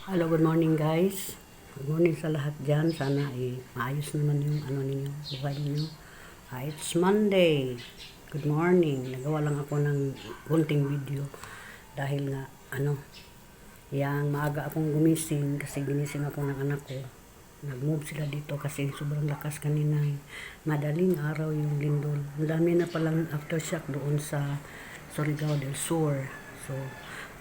Hello, good morning guys. Good morning sa lahat dyan. Sana ay maayos naman yung ninyo, buhay ninyo. It's Monday. Good morning. Nagawa lang ako ng gunting video dahil nga yang maaga akong gumising kasi ginising ako ng anak ko. Nag-move sila dito kasi sobrang lakas kanina. Madaling araw yung lindol. Ang dami na palang aftershock doon sa Surigao del Sur. So,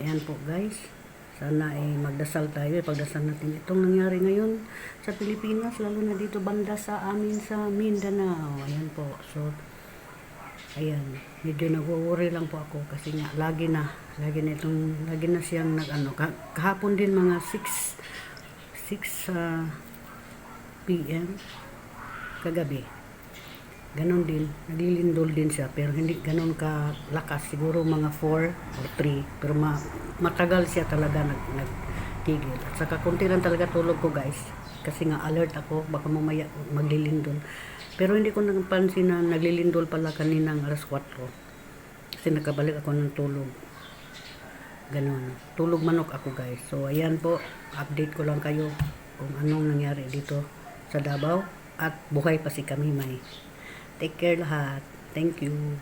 ayan po guys. Sana ay magdasal tayo, pagdasal natin itong nangyari ngayon sa Pilipinas, lalo na dito banda sa amin sa Mindanao. Ayan po. So, ayan, medyo nag-worry lang po ako kasi nga lagi na siyang kahapon din mga 6 PM kagabi. Ganon din, naglilindol din siya pero hindi ganon ka lakas, siguro mga 4 or 3 pero matagal siya talaga nagtigil. At saka konti lang talaga tulog ko guys kasi nga alert ako baka mamaya maglilindol. Pero hindi ko napansin na naglilindol pala kaninang alas 4 kasi nakabalik ako ng tulog. Ganon, tulog manok ako guys. So ayan po, update ko lang kayo kung anong nangyari dito sa Davao at buhay pa si Kamimay. Take care lahat. Thank you.